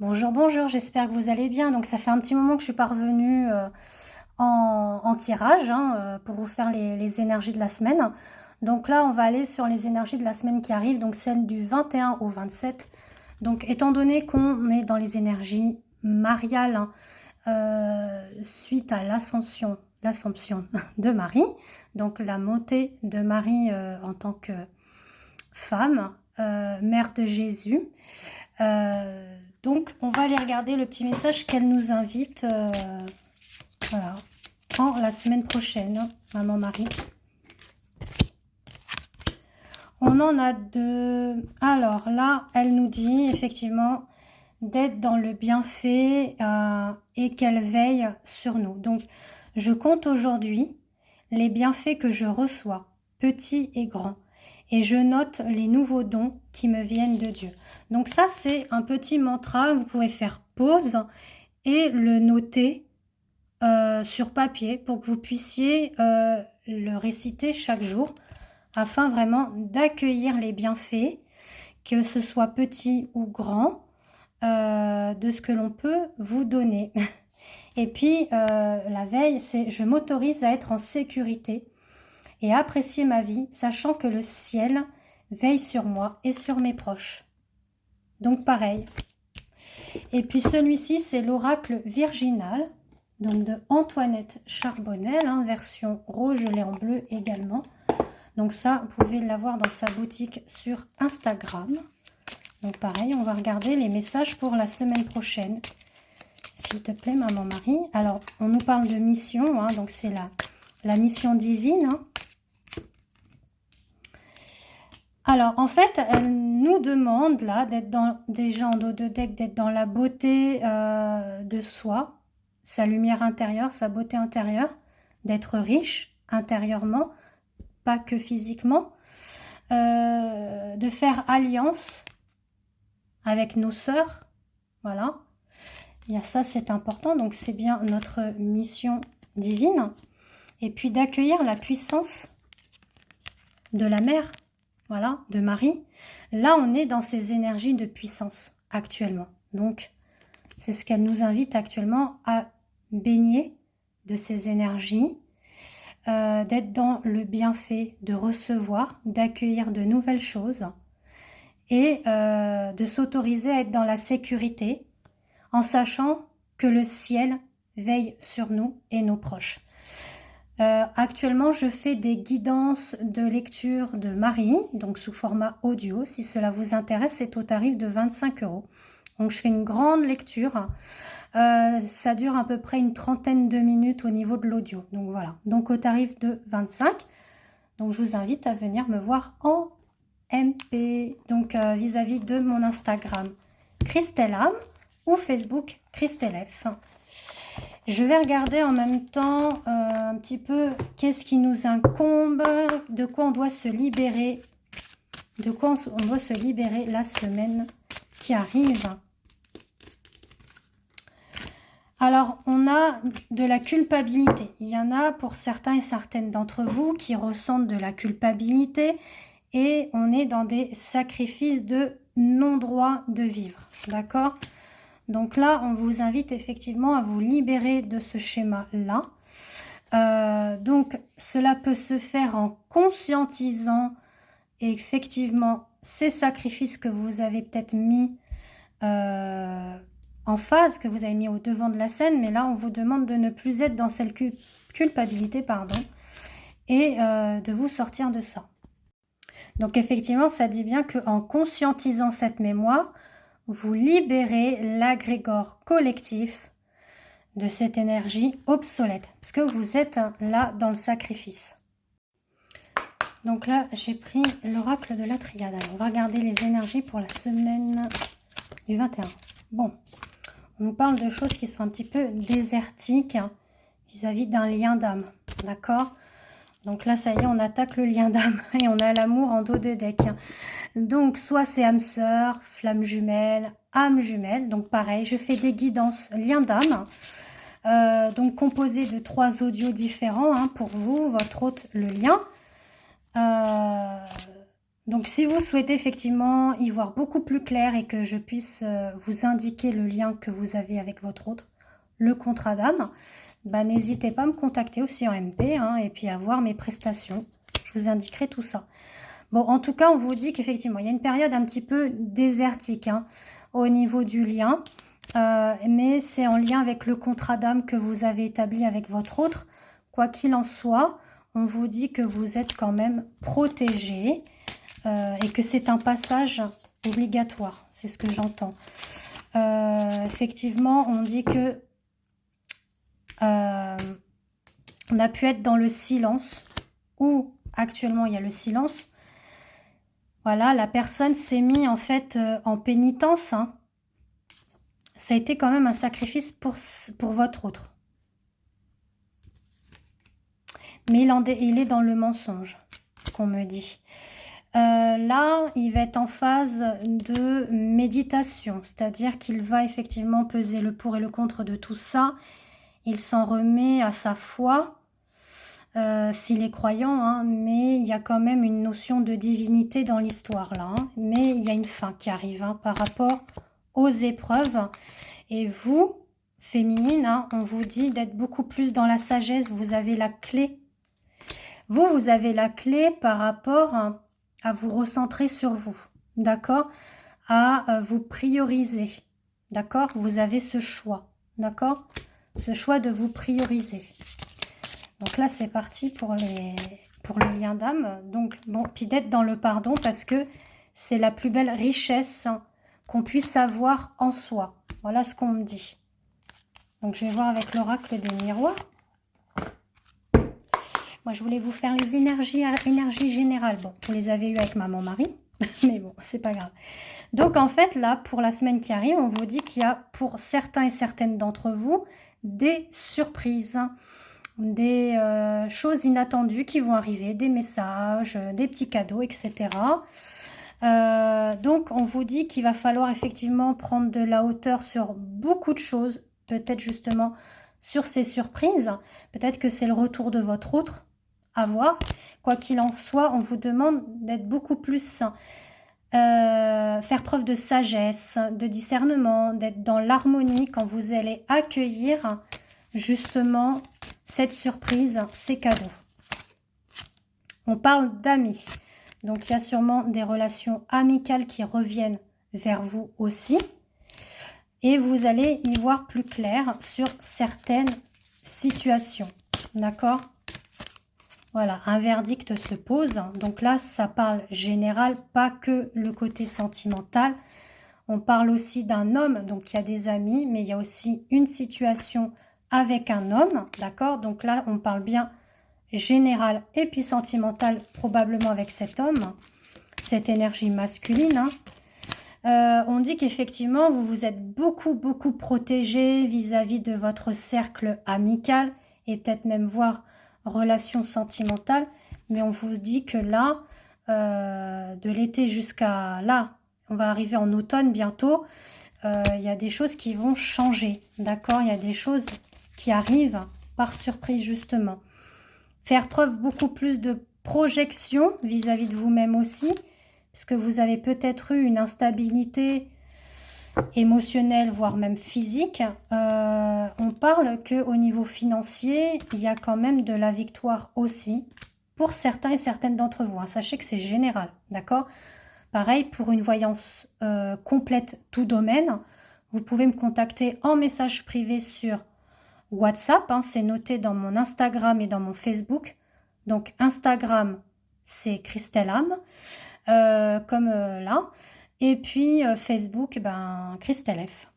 Bonjour, bonjour, j'espère que vous allez bien. Donc ça fait un petit moment que je suis pas revenue en tirage pour vous faire les énergies de la semaine. Donc là, on va aller sur les énergies de la semaine qui arrive, donc celle du 21 au 27. Donc étant donné qu'on est dans les énergies mariales, suite à l'assomption de Marie, donc la montée de Marie en tant que femme, mère de Jésus. Donc, on va aller regarder le petit message qu'elle nous invite voilà, en la semaine prochaine, Maman Marie. On en a deux. Alors là, elle nous dit effectivement d'être dans le bienfait et qu'elle veille sur nous. Donc, je compte aujourd'hui les bienfaits que je reçois, petits et grands. Et je note les nouveaux dons qui me viennent de Dieu. Donc ça, c'est un petit mantra. Vous pouvez faire pause et le noter sur papier pour que vous puissiez le réciter chaque jour afin vraiment d'accueillir les bienfaits, que ce soit petit ou grand, de ce que l'on peut vous donner. Et puis, la veille, c'est « Je m'autorise à être en sécurité et apprécier ma vie, sachant que le ciel veille sur moi et sur mes proches. » Donc pareil. Et puis celui-ci, c'est l'oracle virginal, donc de Antoinette Charbonnel, version rouge, je l'ai en bleu également. Donc ça, vous pouvez l'avoir dans sa boutique sur Instagram. Donc pareil, on va regarder les messages pour la semaine prochaine. S'il te plaît, Maman Marie. Alors, on nous parle de mission, donc c'est la mission divine. Alors, en fait, elle nous demande, là, d'être déjà en dos de deck, d'être dans la beauté de soi, sa lumière intérieure, sa beauté intérieure, d'être riche intérieurement, pas que physiquement, de faire alliance avec nos sœurs, voilà. Il y a ça, c'est important, donc c'est bien notre mission divine. Et puis d'accueillir la puissance de la mère, voilà, de Marie. Là, on est dans ces énergies de puissance actuellement. Donc, c'est ce qu'elle nous invite actuellement à baigner de ces énergies, d'être dans le bienfait, de recevoir, d'accueillir de nouvelles choses et de s'autoriser à être dans la sécurité en sachant que le ciel veille sur nous et nos proches. Actuellement, je fais des guidances de lecture de Marie, donc sous format audio. Si cela vous intéresse, c'est au tarif de 25 €. Donc, je fais une grande lecture. Ça dure à peu près une trentaine de minutes au niveau de l'audio. Donc, voilà. Donc, au tarif de 25. Donc, je vous invite à venir me voir en MP. Donc, vis-à-vis de mon Instagram, Christelle Am, ou Facebook, Christelle F. Je vais regarder en même temps un petit peu qu'est-ce qui nous incombe, de quoi on doit se libérer, la semaine qui arrive. Alors, on a de la culpabilité. Il y en a pour certains et certaines d'entre vous qui ressentent de la culpabilité et on est dans des sacrifices de non-droit de vivre, d'accord ? Donc là, on vous invite effectivement à vous libérer de ce schéma-là. Donc, cela peut se faire en conscientisant effectivement ces sacrifices que vous avez peut-être mis en phase, que vous avez mis au devant de la scène. Mais là, on vous demande de ne plus être dans cette culpabilité, et de vous sortir de ça. Donc, effectivement, ça dit bien qu'en conscientisant cette mémoire, vous libérez l'agrégore collectif de cette énergie obsolète, parce que vous êtes là dans le sacrifice. Donc là, j'ai pris l'oracle de la triade. Alors, on va regarder les énergies pour la semaine du 21. Bon, on nous parle de choses qui sont un petit peu désertiques vis-à-vis d'un lien d'âme, d'accord ? Donc là, ça y est, on attaque le lien d'âme et on a l'amour en dos de deck. Donc, soit c'est âme sœur, flamme jumelle, âme jumelle. Donc, pareil, je fais des guidances lien d'âme. Donc, composé de 3 audios différents pour vous, votre hôte, le lien. Donc si vous souhaitez effectivement y voir beaucoup plus clair et que je puisse vous indiquer le lien que vous avez avec votre autre, le contrat d'âme, bah, n'hésitez pas à me contacter aussi en MP hein, et puis à voir mes prestations. Je vous indiquerai tout ça. Bon, en tout cas, on vous dit qu'effectivement, il y a une période un petit peu désertique hein, au niveau du lien. Mais c'est en lien avec le contrat d'âme que vous avez établi avec votre autre. Quoi qu'il en soit, on vous dit que vous êtes quand même protégé et que c'est un passage obligatoire. C'est ce que j'entends. Effectivement, on dit que on a pu être dans le silence ou actuellement il y a le silence. Voilà, la personne s'est mise en fait en pénitence. Hein. Ça a été quand même un sacrifice pour votre autre. Mais il est dans le mensonge, qu'on me dit. Là, il va être en phase de méditation, c'est-à-dire qu'il va effectivement peser le pour et le contre de tout ça. Il s'en remet à sa foi, s'il est croyant, hein, mais il y a quand même une notion de divinité dans l'histoire là. Hein, mais il y a une fin qui arrive hein, par rapport aux épreuves. Et vous, féminine, hein, on vous dit d'être beaucoup plus dans la sagesse. Vous avez la clé. Vous avez la clé par rapport à vous recentrer sur vous, d'accord? À vous prioriser, d'accord? Vous avez ce choix, d'accord? Ce choix de vous prioriser. Donc là, c'est parti pour le lien d'âme. Donc, bon, puis d'être dans le pardon parce que c'est la plus belle richesse qu'on puisse avoir en soi. Voilà ce qu'on me dit. Donc, je vais voir avec l'oracle des miroirs. Moi, je voulais vous faire les énergies générales. Bon, vous les avez eues avec maman Marie, mais bon, c'est pas grave. Donc, en fait, là, pour la semaine qui arrive, on vous dit qu'il y a pour certains et certaines d'entre vous des surprises, des choses inattendues qui vont arriver, des messages, des petits cadeaux, etc. Donc, on vous dit qu'il va falloir effectivement prendre de la hauteur sur beaucoup de choses, peut-être justement sur ces surprises. Peut-être que c'est le retour de votre autre, à voir. Quoi qu'il en soit, on vous demande d'être beaucoup plus... faire preuve de sagesse, de discernement, d'être dans l'harmonie quand vous allez accueillir justement cette surprise, ces cadeaux. On parle d'amis. Donc, il y a sûrement des relations amicales qui reviennent vers vous aussi. Et vous allez y voir plus clair sur certaines situations. D'accord ? Voilà, un verdict se pose. Donc là, ça parle général, pas que le côté sentimental. On parle aussi d'un homme, donc il y a des amis, mais il y a aussi une situation avec un homme. D'accord ? Donc là, on parle bien général et puis sentimental, probablement avec cet homme, cette énergie masculine. Hein. On dit qu'effectivement, vous vous êtes beaucoup protégé vis-à-vis de votre cercle amical et peut-être même voir relation sentimentale. Mais on vous dit que là, de l'été jusqu'à là, on va arriver en automne bientôt, il y a des choses qui vont changer. D'accord ? Il y a des choses qui arrivent par surprise justement. Faire preuve beaucoup plus de projection vis-à-vis de vous-même aussi, parce que vous avez peut-être eu une instabilité émotionnelle, voire même physique. On parle qu'au niveau financier, il y a quand même de la victoire aussi, pour certains et certaines d'entre vous. Hein. Sachez que c'est général, d'accord ? Pareil, pour une voyance complète tout domaine, vous pouvez me contacter en message privé sur WhatsApp, hein, c'est noté dans mon Instagram et dans mon Facebook. Donc Instagram, c'est Christelle Âme, comme là. Et puis Facebook, ben, Christelle F.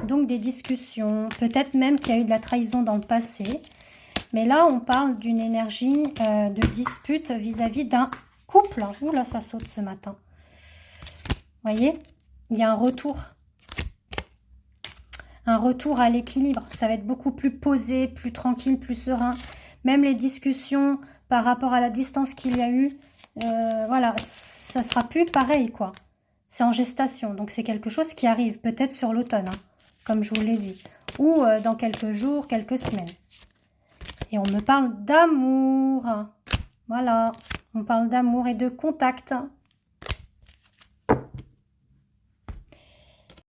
Donc des discussions, peut-être même qu'il y a eu de la trahison dans le passé. Mais là, on parle d'une énergie de dispute vis-à-vis d'un couple. Ouh là, ça saute ce matin. Vous voyez, il y a un retour. Un retour à l'équilibre. Ça va être beaucoup plus posé, plus tranquille, plus serein. Même les discussions par rapport à la distance qu'il y a eu, voilà, ça sera plus pareil, quoi. C'est en gestation, donc c'est quelque chose qui arrive peut-être sur l'automne, hein, comme je vous l'ai dit, ou dans quelques jours, quelques semaines. Et on me parle d'amour. Voilà. On parle d'amour et de contact.